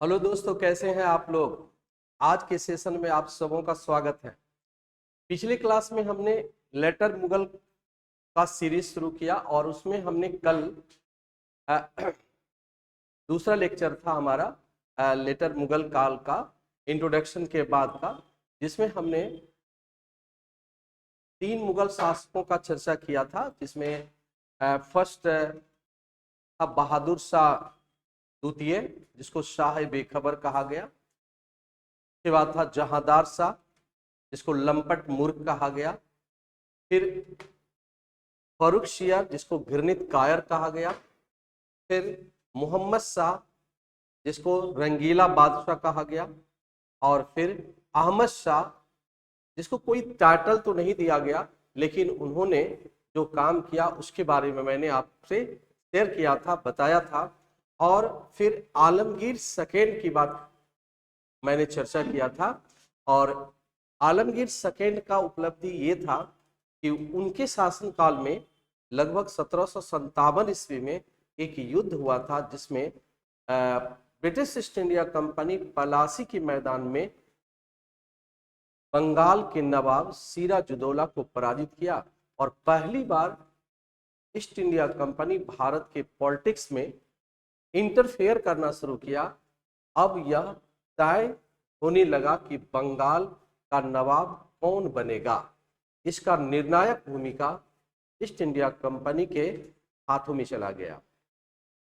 Hello दोस्तों, कैसे हैं आप लोग। आज के सेशन में आप सबों का स्वागत है। पिछले क्लास में हमने लेटर मुगल का सीरीज शुरू किया और उसमें हमने कल अ, दूसरा लेक्चर था हमारा लेटर मुगल काल का इंट्रोडक्शन के बाद का, जिसमें हमने 3 मुगल शासकों का चर्चा किया था। जिसमें फर्स्ट था बहादुर शाह द्वितीय, जिसको शाह बेखबर कहा गया। उसके बाद था जहांदार शाह, जिसको लंपट मूर्ख कहा गया। फिर फर्रुखशियर, जिसको घृणित कायर कहा गया। फिर मोहम्मद शाह, जिसको रंगीला बादशाह कहा गया। और फिर अहमद शाह, जिसको कोई टाइटल तो नहीं दिया गया, लेकिन उन्होंने जो काम किया उसके बारे में मैंने आपसे शेयर किया था, बताया था। और फिर आलमगीर सेकेंड की बात मैंने चर्चा किया था। और आलमगीर सेकेंड का उपलब्धि ये था कि उनके शासनकाल में लगभग 1757 ईस्वी में एक युद्ध हुआ था, जिसमें British East India Company Plassey के मैदान में बंगाल के नवाब सिराजुद्दौला को पराजित किया। और पहली बार ईस्ट इंडिया कंपनी भारत के पॉलिटिक्स में इंटरफेयर करना शुरू किया। अब यह तय होने लगा कि बंगाल का नवाब कौन बनेगा। इसका निर्णायक भूमिका ईस्ट इंडिया कंपनी के हाथों में चला गया।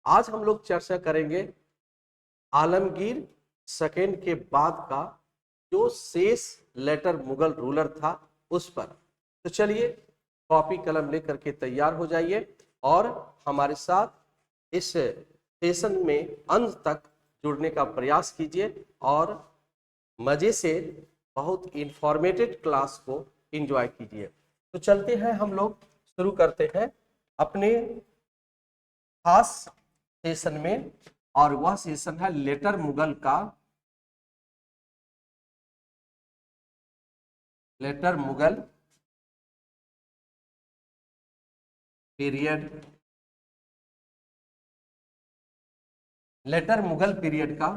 आज हम लोग चर्चा करेंगे आलमगीर सेकेंड के बाद का जो शेष लेटर मुगल रूलर था उस पर। तो चलिए, कॉपी कलम लेकर के तैयार हो जाइए और हमारे साथ इस सेशन में अंत तक जुड़ने का प्रयास कीजिए और मजे से बहुत इंफॉर्मेटिव क्लास को एंजॉय कीजिए। तो चलते हैं, हम लोग शुरू करते हैं अपने खास सेशन में, और वह सेशन है लेटर मुगल का। Later Mughal period, later Mughal period का।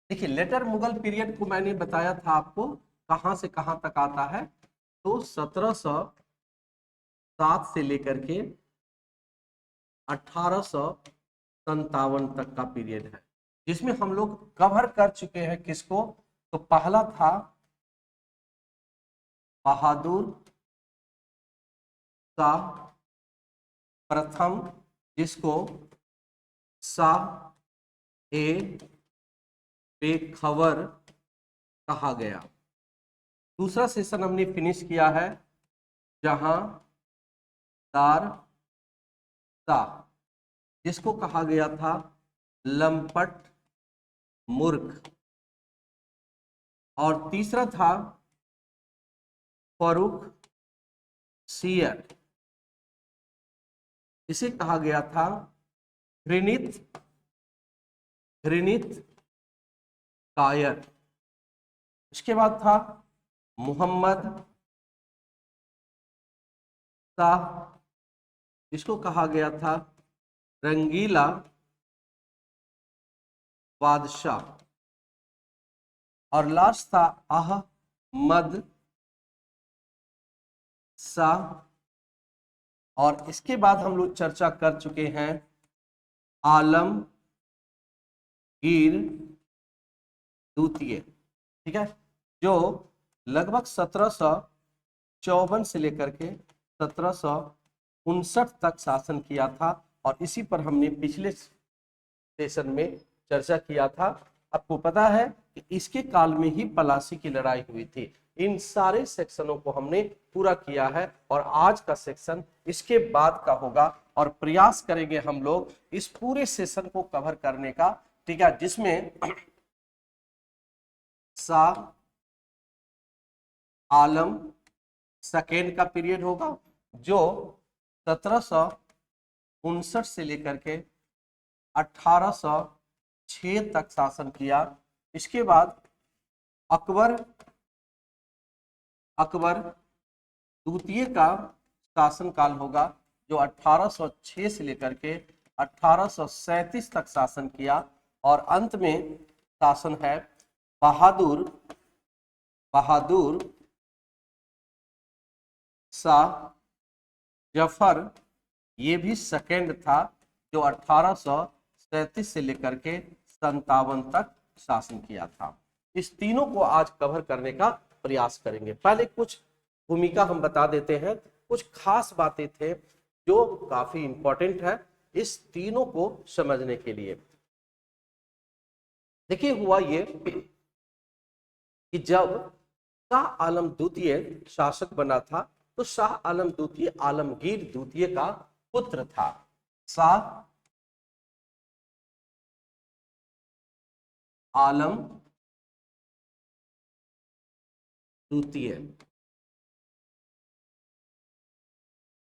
देखिए, लेटर मुगल पीरियड को मैंने बताया था आपको कहां से कहां तक आता है। तो 1707 से लेकर के 1857 तक का पीरियड है, जिसमें हम लोग कवर कर चुके हैं किसको। तो पहला था बहादुर शाह प्रथम, जिसको शाह ए बेखबर कहा गया। दूसरा सेशन हमने फिनिश किया है जहांदार शाह, जिसको कहा गया था लंपट मूर्ख। और तीसरा था फर्रुखशियर, इसे कहा गया था घृणित घृणित कायर। इसके बाद था मोहम्मद शाह, जिसको कहा गया था रंगीला बादशाह। और लास्ट था अहमद शाह। और इसके बाद हम लोग चर्चा कर चुके हैं आलमगीर द्वितीय, ठीक है, जो लगभग 1754 से लेकर के 1759 तक शासन किया था। और इसी पर हमने पिछले सेशन में चर्चा किया था। आपको पता है कि इसके काल में ही पलासी की लड़ाई हुई थी। इन सारे सेक्शनों को हमने पूरा किया है और आज का सेक्शन इसके बाद का होगा। और प्रयास करेंगे हम लोग इस पूरे सेशन को कवर करने का, ठीक है, जिसमें शाह आलम सेकेंड का पीरियड होगा, जो 1759 से लेकर के 1806 तक शासन किया। इसके बाद अकबर द्वितीय का शासन काल होगा, जो 1806 से लेकर के 1837 तक शासन किया और अंत में शासन है बहादुर शाह जफर, ये भी सेकेंड था, जो 1837 से लेकर के 57 तक शासन किया था। इस तीनों को आज कवर करने का प्रयास करेंगे। पहले कुछ भूमिका हम बता देते हैं, कुछ खास बातें थे जो काफी इंपॉर्टेंट है इस तीनों को समझने के लिए। देखिए, हुआ ये कि जब शाह आलम द्वितीय शासक बना था तो शाह आलम द्वितीय आलमगीर द्वितीय का पुत्र था। शाह आलम द्वितीय,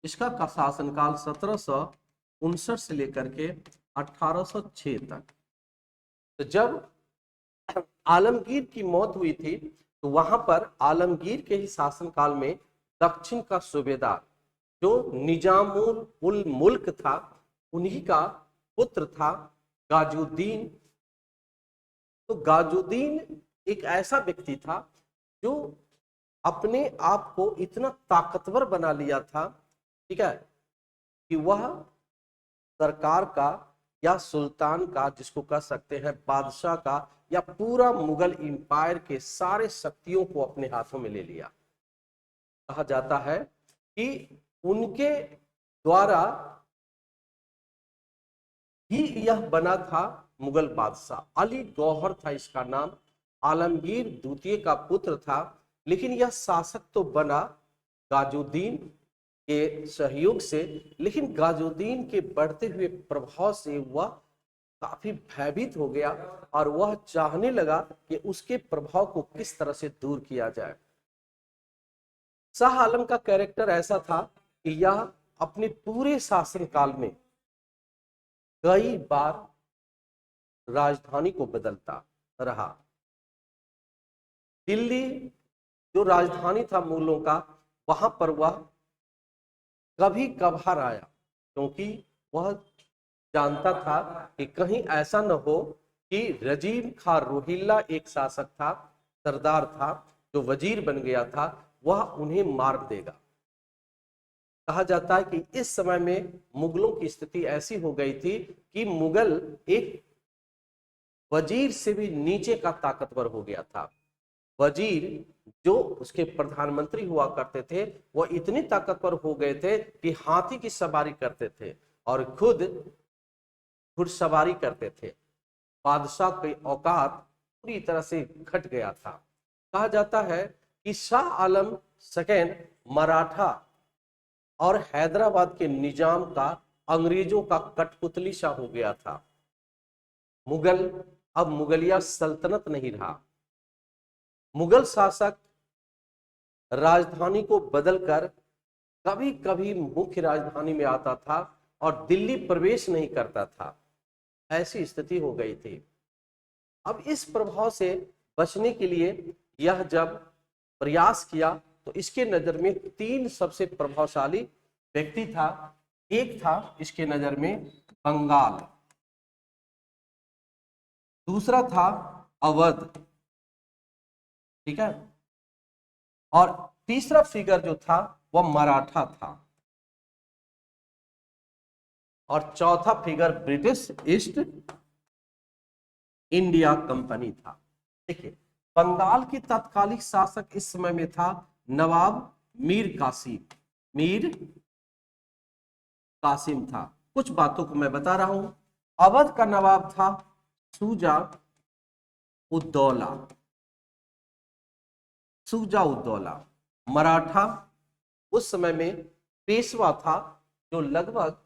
इसका शासनकाल 1759 से लेकर के 1806 तक। तो जब आलमगीर की मौत हुई थी तो वहां पर आलमगीर के ही शासनकाल में दक्षिण का सूबेदार जो निजामुल उल मुल्क था, उन्हीं का पुत्र था गाजुद्दीन। तो गाजुद्दीन एक ऐसा व्यक्ति था जो अपने आप को इतना ताकतवर बना लिया था, ठीक है, कि वह सरकार का या सुल्तान का, जिसको कह सकते हैं बादशाह का, या पूरा मुगल एम्पायर के सारे शक्तियों को अपने हाथों में ले लिया। कहा जाता है कि उनके द्वारा ही यह बना था मुगल बादशाह। अली गौहर था इसका नाम, आलमगीर द्वितीय का पुत्र था, लेकिन यह शासक तो बना गाजुद्दीन के सहयोग से, लेकिन गाजुद्दीन के बढ़ते हुए प्रभाव से वह काफी भयभीत हो गया और वह चाहने लगा कि उसके प्रभाव को किस तरह से दूर किया जाए। शाह आलम का कैरेक्टर ऐसा था कि यह अपने पूरे शासनकाल में कई बार राजधानी को बदलता रहा। दिल्ली जो राजधानी था मुगलों का, वहां पर वह कभी कभार आया, क्योंकि वह जानता था कि कहीं ऐसा न हो कि रजीम खां रोहिल्ला एक शासक था, सरदार था, जो वजीर बन गया था, वह उन्हें मार देगा। कहा जाता है कि इस समय में मुगलों की स्थिति ऐसी हो गई थी कि मुगल एक वजीर से भी नीचे का ताकतवर हो गया था। वजीर जो उसके प्रधानमंत्री हुआ करते थे वह इतने ताकतवर हो गए थे कि हाथी की सवारी करते थे और खुद घुड़सवारी करते थे। बादशाह की औकात पूरी तरह से घट गया था। कहा जाता है कि शाह आलम सेकेंड मराठा और हैदराबाद के निजाम का अंग्रेजों का कठपुतली सा हो गया था। मुगल अब मुगलिया सल्तनत नहीं रहा। मुगल शासक राजधानी को बदलकर कभी कभी मुख्य राजधानी में आता था और दिल्ली प्रवेश नहीं करता था। ऐसी स्थिति हो गई थी। अब इस प्रभाव से बचने के लिए यह जब प्रयास किया तो इसके नजर में तीन सबसे प्रभावशाली व्यक्ति था। एक था इसके नजर में बंगाल, दूसरा था अवध, ठीक है, और तीसरा फिगर जो था वह मराठा था, और चौथा figure British East India company था। देखिए, बंगाल की तत्कालिक शासक इस समय में था नवाब मीर कासिम था। कुछ बातों को मैं बता रहा हूं। अवध का नवाब था शुजा उद्दौला। मराठा उस समय में पेशवा था, जो लगभग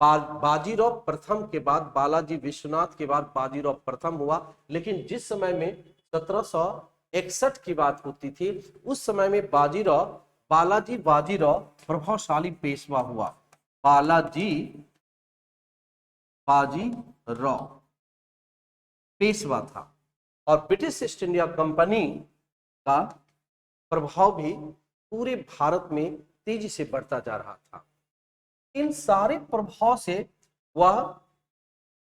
बाजीराव प्रथम के बाद, बालाजी विश्वनाथ के बाद बाजीराव प्रथम हुआ। लेकिन जिस समय में 1761 की बात होती थी, उस समय में बाजीराव प्रभावशाली पेशवा हुआ। बाजीराव पेशवा था, और ब्रिटिश ईस्ट इंडिया कंपनी का प्रभाव भी पूरे भारत में तेजी से बढ़ता जा रहा था। इन सारे प्रभाव से वह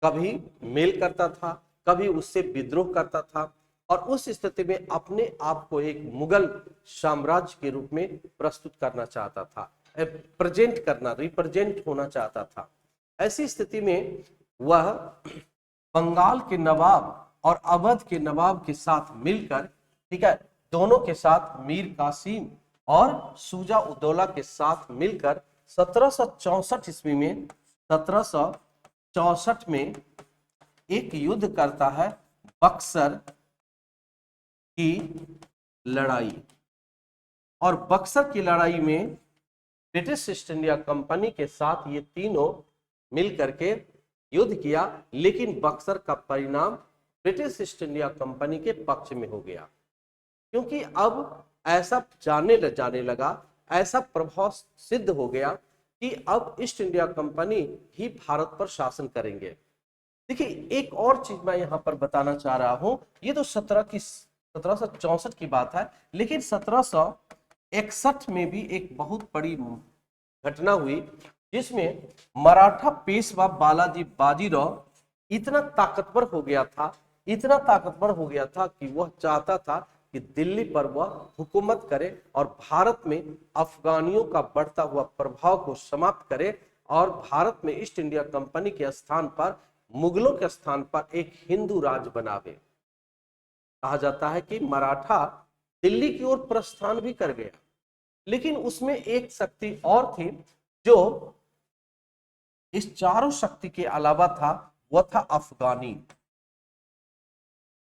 कभी मेल करता था, कभी उससे विद्रोह करता था, और उस स्थिति में अपने आप को एक मुगल साम्राज्य के रूप में प्रस्तुत करना चाहता था, प्रेजेंट करना, रिप्रेजेंट होना चाहता था। ऐसी स्थिति में वह बंगाल के नवाब और अवध के नवाब के साथ मिलकर, ठीक है, दोनों के साथ मीर कासिम और शुजा उद्दौला के साथ मिलकर 1764 ईस्वी में 1764 में एक युद्ध करता है, बक्सर की लड़ाई। और बक्सर की लड़ाई में ब्रिटिश ईस्ट इंडिया कंपनी के साथ ये तीनों मिलकर के युद्ध किया, लेकिन बक्सर का परिणाम ब्रिटिश ईस्ट इंडिया कंपनी के पक्ष में हो गया, क्योंकि अब ऐसा जाने लगा, ऐसा प्रभाव सिद्ध हो गया कि अब ईस्ट इंडिया कंपनी ही भारत पर शासन करेंगे। देखिए, एक और चीज मैं यहां पर बताना चाह रहा हूं, ये तो 1764 की बात है, लेकिन 1761 में भी एक बहुत बड़ी घटना हुई, जिसमें मराठा पेशवा बालाजी बाजीराव इतना ताकतवर हो गया था, इतना ताकतवर हो गया था कि वह चाहता था कि दिल्ली पर वह हुकूमत करे और भारत में अफगानियों का बढ़ता हुआ प्रभाव को समाप्त करे, और भारत में ईस्ट इंडिया कंपनी के स्थान पर, मुगलों के स्थान पर एक हिंदू राज्य बनावे। कहा जाता है कि मराठा दिल्ली की ओर प्रस्थान भी कर गया, लेकिन उसमें एक शक्ति और थी जो इस चारों शक्ति के अलावा था, वह था अफगानी।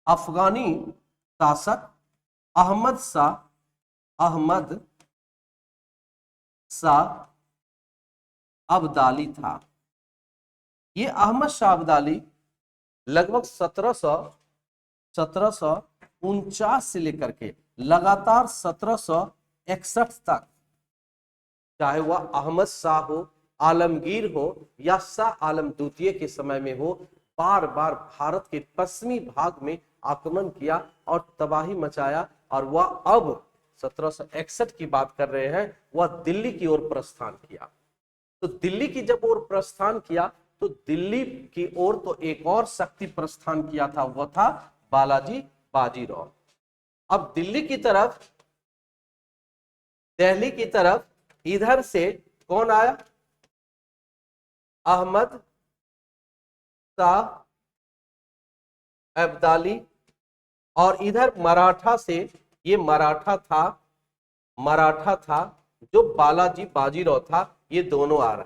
अफगानी शासक अहमद शाह अब्दाली था। ये अहमद शाह अब्दाली लगभग 1749 से लेकर के लगातार 1761 तक, चाहे वह अहमद शाह हो, आलमगीर हो या शाह आलम द्वितीय के समय में हो, बार बार भारत के पश्चिमी भाग में आक्रमण किया और तबाही मचाया, और वह अब 1761 की बात कर रहे हैं, वह दिल्ली की ओर प्रस्थान किया। तो दिल्ली की जब ओर प्रस्थान किया, तो दिल्ली की ओर तो एक और शक्ति प्रस्थान किया था, वह था बालाजी बाजीराव। अब दिल्ली की तरफ, दिल्ली की तरफ इधर से कौन आया? अहमद शाह अब्दाली, और इधर मराठा से, ये मराठा था जो बालाजी बाजीराव था, ये दोनों आ रहा।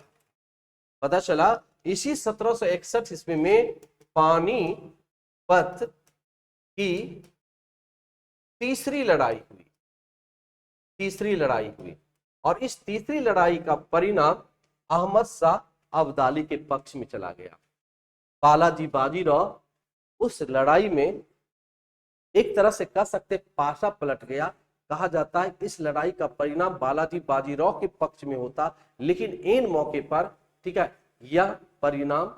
पता चला इसी 1761 ईस्वी में पानीपत की तीसरी लड़ाई हुई, और इस तीसरी लड़ाई का परिणाम अहमद शाह अब्दाली के पक्ष में चला गया। बालाजी बाजीराव उस लड़ाई में एक तरह से कह सकते पासा पलट गया। कहा जाता है इस लड़ाई का परिणाम बालाजी बाजीराव के पक्ष में होता, लेकिन इन मौके पर, ठीक है, यह परिणाम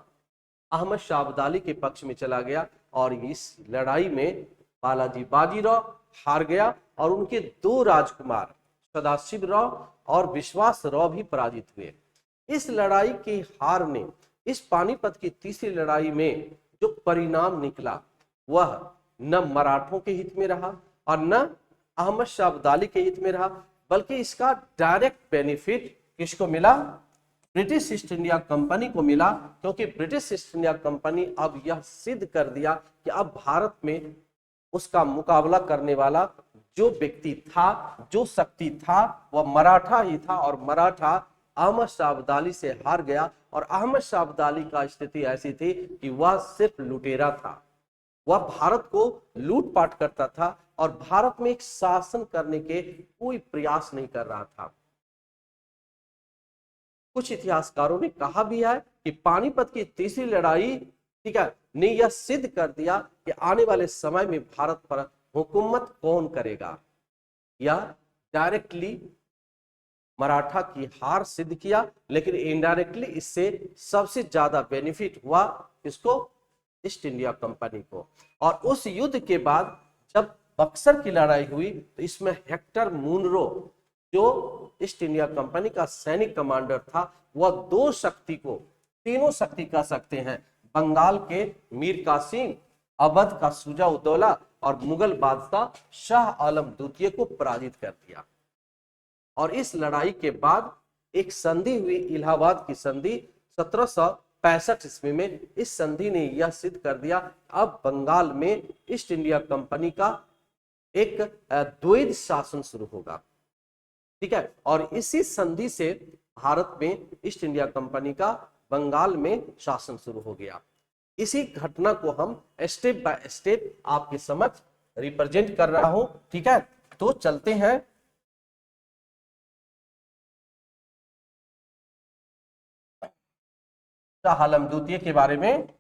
अहमद शाह अब्दाली के पक्ष में चला गया, और इस लड़ाई में बालाजी बाजीराव हार गया, और उनके दो राजकुमार सदाशिव राव और विश्वास राव भी पराजित हुए। इस लड़ाई की हार ने, इस पानीपत की तीसरी लड़ाई में जो परिणाम निकला, वह न मराठों के हित में रहा और न अहमद शाह अब्दाली के हित में रहा, बल्कि इसका डायरेक्ट बेनिफिट किसको मिला? ब्रिटिश ईस्ट इंडिया कंपनी को मिला, क्योंकि ब्रिटिश ईस्ट इंडिया कंपनी अब यह सिद्ध कर दिया कि अब भारत में उसका मुकाबला करने वाला जो व्यक्ति था, जो शक्ति था, वह मराठा ही था, और मराठा अहमद शाह अब्दाली से हार गया। और अहमद शाह अब्दाली का स्थिति ऐसी थी कि वह सिर्फ लुटेरा था, वह भारत को लूटपाट करता था और भारत में एक शासन करने के कोई प्रयास नहीं कर रहा था। कुछ इतिहासकारों ने कहा भी है कि पानीपत की तीसरी लड़ाई, ठीक है, ने यह सिद्ध कर दिया कि आने वाले समय में भारत पर हुकूमत कौन करेगा। यह डायरेक्टली मराठा की हार सिद्ध किया, लेकिन इनडायरेक्टली इससे सबसे ज्यादा बेनिफिट हुआ किसको? ईस्ट इंडिया कंपनी को। और उस युद्ध के बाद जब बक्सर की लड़ाई हुई, तो इसमें हेक्टर मुनरो जो ईस्ट इंडिया कंपनी का सैनिक कमांडर था, वह दो शक्ति को तीनों शक्ति कह सकते हैं। बंगाल के मीर कासिम, अवध का शुजा उदौला और मुगल बादशाह शाह आलम द्वितीय को पराजित कर दिया। और इस लड़ाई के बाद एक संधि हुई, इलाहाबाद की संधि 1765 ईस्वी में। इस संधि ने यह सिद्ध कर दिया अब बंगाल में ईस्ट इंडिया कंपनी का एक द्वैध शासन शुरू होगा। ठीक है, और इसी संधि से भारत में ईस्ट इंडिया कंपनी का बंगाल में शासन शुरू हो गया। इसी घटना को हम स्टेप बाय स्टेप आपके समक्ष रिप्रेजेंट कर रहा हूं। ठीक है, तो चलते हैं शाह आलम द्वितीय के बारे में।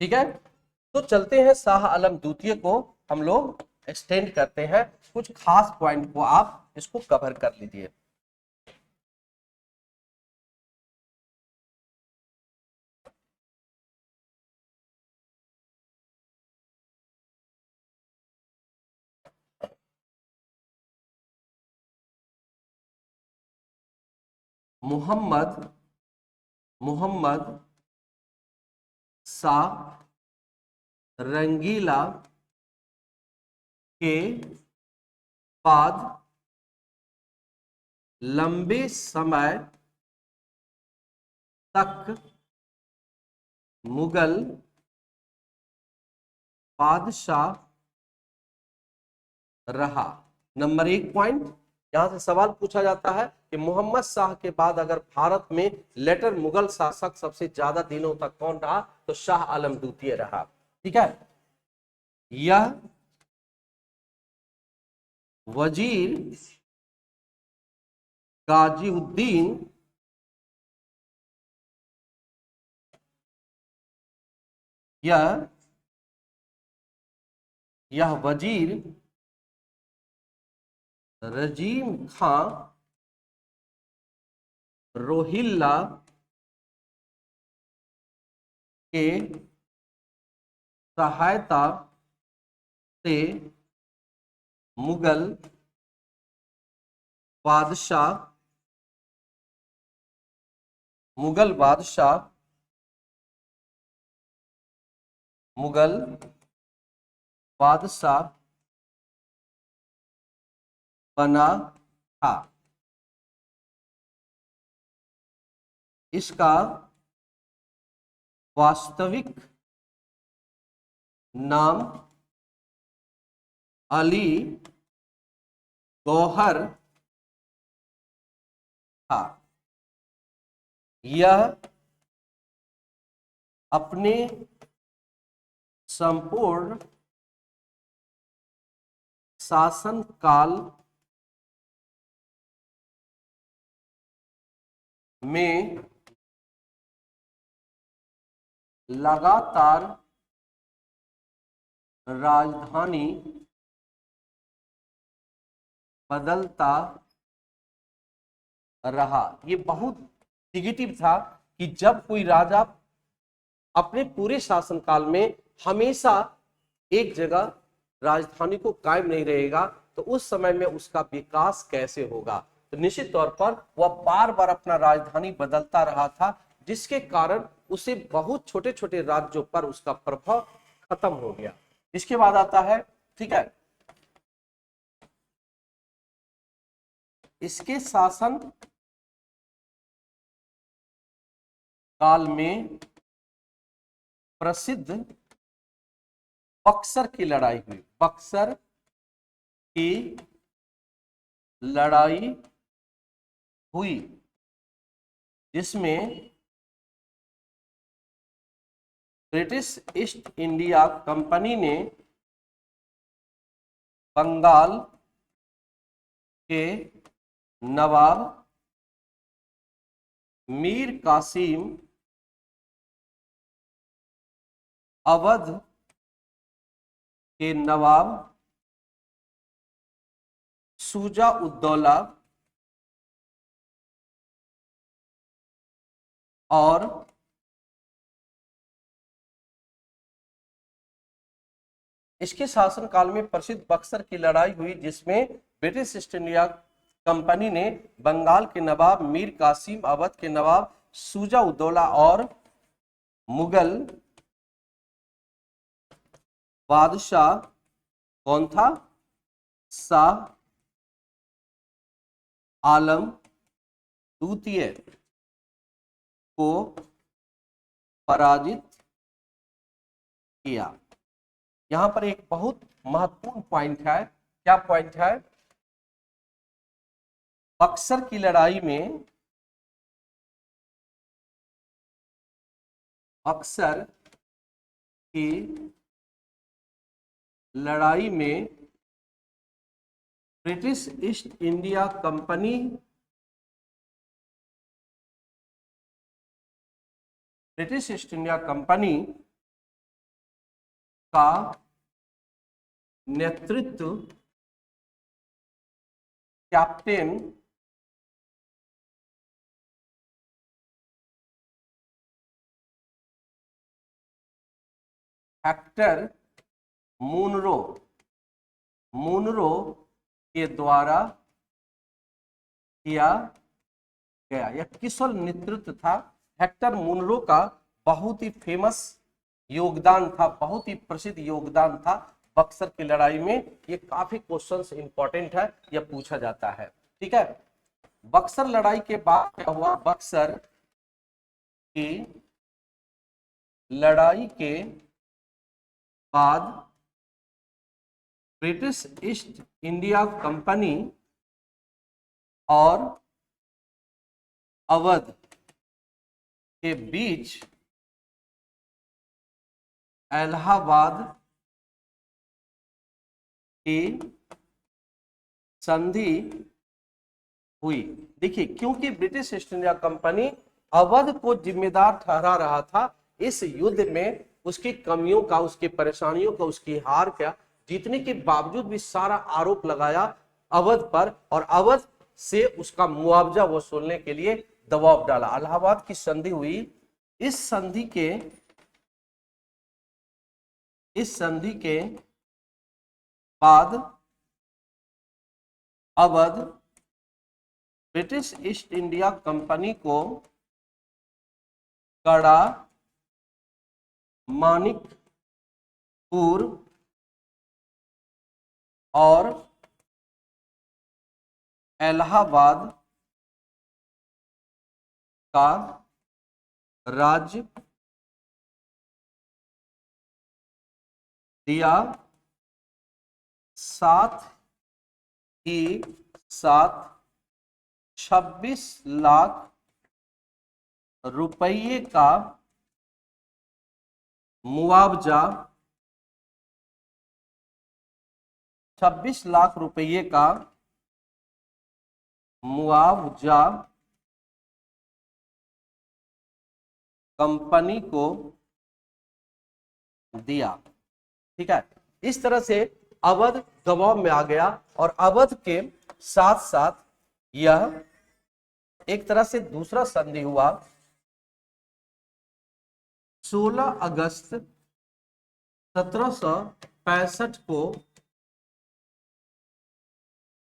ठीक है, तो चलते हैं शाह आलम द्वितीय को हम लोग एक्सटेंड करते हैं। कुछ खास पॉइंट को आप इसको कवर कर लीजिए। मोहम्मद शाह रंगीला के बाद लंबे समय तक मुगल बादशाह रहा। नंबर 1 पॉइंट, यहां से सवाल पूछा जाता है कि मोहम्मद शाह के बाद अगर भारत में लेटर मुगल शासक सबसे ज्यादा दिनों तक कौन रहा, तो शाह आलम द्वितीय रहा। ठीक है, यह वजीर गाजीउद्दीन यह वजीर रजीम खां रोहिल्ला के सहायता से मुगल बादशाह बना था। इसका वास्तविक नाम अली गौहर था। यह अपने संपूर्ण शासनकाल में लगातार राजधानी बदलता रहा। ये बहुत निगेटिव था कि जब कोई राजा अपने पूरे शासनकाल में हमेशा एक जगह राजधानी को कायम नहीं रहेगा, तो उस समय में उसका विकास कैसे होगा। तो निश्चित तौर पर वह बार बार अपना राजधानी बदलता रहा था, जिसके कारण उसे बहुत छोटे छोटे राज्यों पर उसका प्रभाव खत्म हो गया। इसके बाद आता है, ठीक है, इसके शासन काल में प्रसिद्ध बक्सर की लड़ाई हुई। बक्सर की लड़ाई हुई जिसमें ब्रिटिश ईस्ट इंडिया कंपनी ने बंगाल के नवाब मीर कासिम अवध के नवाब शुजा उद्दौला और इसके शासनकाल में प्रसिद्ध बक्सर की लड़ाई हुई, जिसमें ब्रिटिश ईस्ट इंडिया कंपनी ने बंगाल के नवाब मीर कासिम, अवध के नवाब शुजा उद्दौला और मुगल बादशाह कौन था, शाह आलम द्वितीय को पराजित किया। यहां पर एक बहुत महत्वपूर्ण पॉइंट है। क्या पॉइंट है? बक्सर की लड़ाई में, बक्सर की लड़ाई में British East India company British East India company का नेतृत्व कैप्टन हेक्टर मुनरो के द्वारा किया गया। यह किसल नेतृत्व था? हेक्टर मुनरो का बहुत ही फेमस योगदान था, बहुत ही प्रसिद्ध योगदान था बक्सर की लड़ाई में। ये काफी क्वेश्चंस इंपॉर्टेंट है, यह पूछा जाता है। ठीक है, बक्सर लड़ाई के बाद क्या हुआ? बक्सर की लड़ाई के बाद ब्रिटिश ईस्ट इंडिया कंपनी और अवध के बीच इलाहाबाद की संधि हुई। देखिए, क्योंकि British East India company Awadh को जिम्मेदार ठहरा रहा था इस युद्ध में, उसकी कमियों का, उसकी परेशानियों का, उसकी हार का, जीतने के बावजूद भी सारा आरोप लगाया अवध पर और अवध से उसका मुआवजा वसूलने के लिए दबाव डाला। इलाहाबाद की संधि हुई। इस संधि के बाद Awadh British East India company को कड़ा मानिकपुर और इलाहाबाद का राज्य दिया, साथ ही साथ 26 लाख रुपये का मुआवजा 26 लाख रुपये का मुआवजा कंपनी को दिया। ठीक है, इस तरह से अवध दबाव में आ गया और अवध के साथ साथ यह एक तरह से दूसरा संधि हुआ। 16 अगस्त 1765 को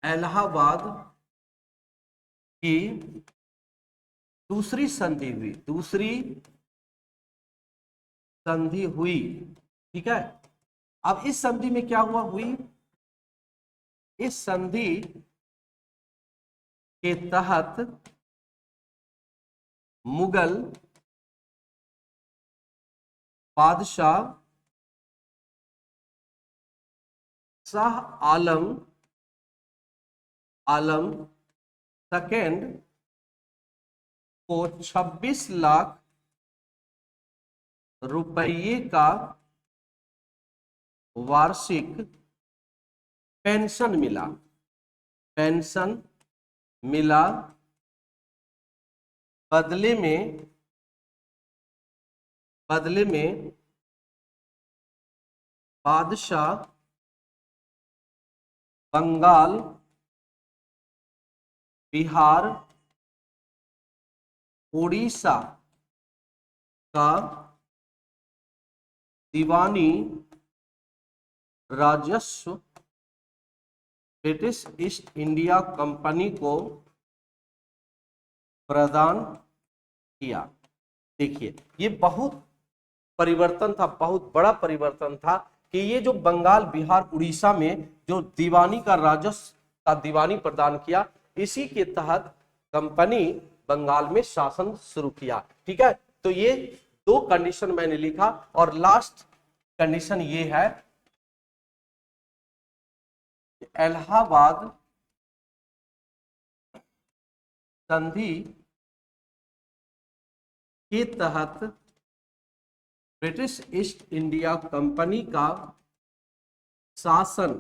इलाहाबाद की दूसरी संधि हुई। ठीक है, अब इस संधि में क्या हुई? इस संधि के तहत मुगल बादशाह शाह आलम सेकेंड को 26 लाख रुपये का वार्षिक पेंशन मिला। बदले में बादशाह बंगाल, बिहार, उड़ीसा का दीवानी राजस्व ब्रिटिश ईस्ट इंडिया कंपनी को प्रदान किया। देखिए ये बहुत परिवर्तन था, बहुत बड़ा परिवर्तन था कि ये जो बंगाल, बिहार, उड़ीसा में जो दीवानी का राजस्व का दीवानी प्रदान किया, इसी के तहत कंपनी बंगाल में शासन शुरू किया। ठीक है, तो ये दो कंडीशन मैंने लिखा और लास्ट कंडीशन ये है इलाहाबाद संधि के तहत ब्रिटिश ईस्ट इंडिया कंपनी का शासन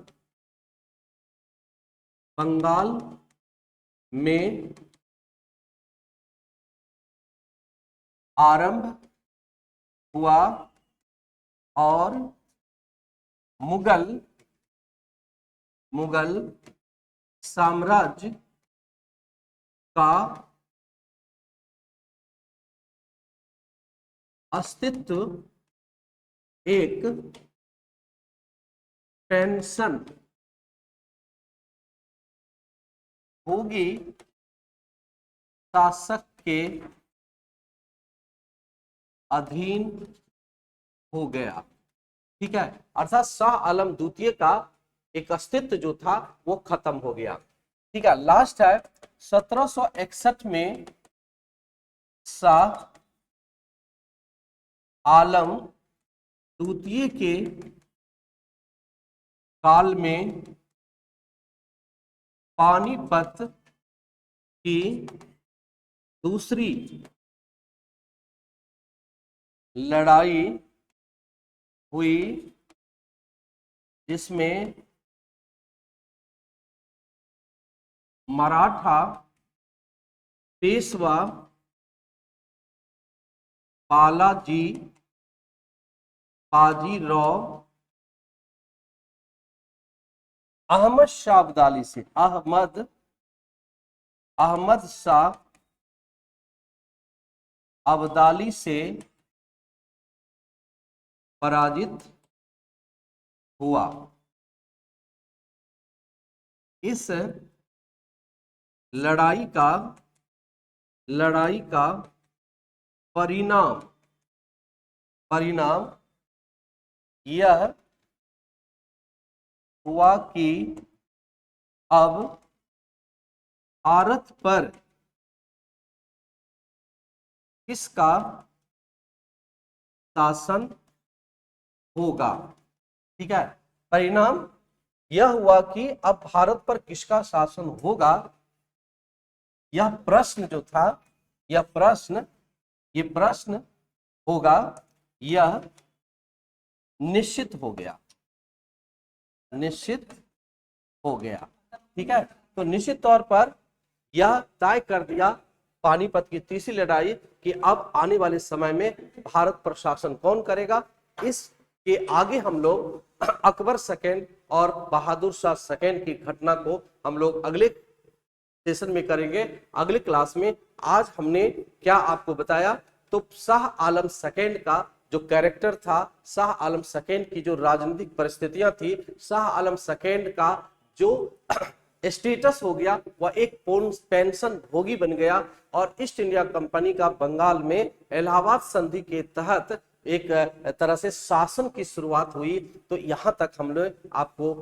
बंगाल में आरंभ हुआ और मुगल साम्राज्य का अस्तित्व एक टेंशन होगी शासक के अधीन हो गया। ठीक है, अर्थात शाह आलम द्वितीय का एक अस्तित्व जो था वो खत्म हो गया। ठीक है, लास्ट है 1761 में शाह आलम द्वितीय के काल में पानीपत की दूसरी लड़ाई हुई, जिसमें मराठा पेशवा बाजीराव अहमद शाह अब्दाली से अहमद शाह अब्दाली से पराजित हुआ। इस लड़ाई का परिणाम यह हुआ कि अब भारत पर किसका शासन होगा। ठीक है, परिणाम यह हुआ कि अब भारत पर किसका शासन होगा, यह प्रश्न जो था, यह प्रश्न होगा, यह निश्चित हो गया। ठीक है, तो निश्चित तौर पर यह तय कर दिया पानीपत की तीसरी लड़ाई कि अब आने वाले समय में भारत पर शासन कौन करेगा। इसके आगे हम लोग अकबर सेकेंड और बहादुर शाह सेकेंड की घटना को हम लोग अगले सेशन में करेंगे, अगले क्लास में। आज हमने क्या आपको बताया, तो शाह आलम सेकेंड का जो कैरेक्टर था, शाह आलम सेकेंड की जो राजनीतिक परिस्थितियां थी, शाह आलम सेकेंड का जो स्टेटस हो गया वह एक पेंशन भोगी बन गया और ईस्ट इंडिया कंपनी का बंगाल में इलाहाबाद संधि के तहत एक तरह से शासन की शुरुआत हुई। तो यहाँ तक हमने आपको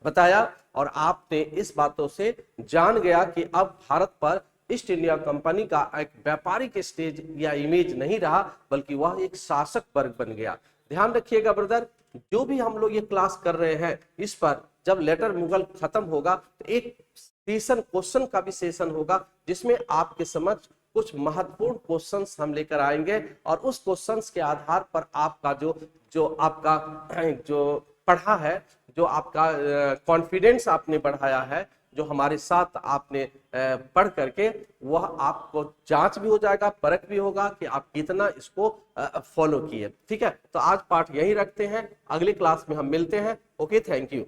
बताया और आपने इस बातों से जान गया कि अब भारत पर ईस्ट इंडिया कंपनी का एक व्यापारिक स्टेज या इमेज नहीं रहा, बल्कि वह एक शासक वर्ग बन गया। ध्यान रखिएगा ब्रदर, जो भी हम लोग ये क्लास कर रहे हैं, इस पर जब लेटर मुगल खत्म होगा तो एक सेशन क्वेश्चन का भी सेशन होगा, जिसमें आपके समझ कुछ महत्वपूर्ण क्वेश्चंस हम लेकर आएंगे और उस क्वेश्चंस के आधार पर आपका जो आपका पढ़ा है, जो आपका कॉन्फिडेंस आपने बढ़ाया है, जो हमारे साथ आपने पढ़ करके वह आपको जांच भी हो जाएगा, परख भी होगा कि आप कितना इसको फॉलो किए। ठीक है, तो आज पाठ यही रखते हैं, अगली क्लास में हम मिलते हैं। Okay, thank you.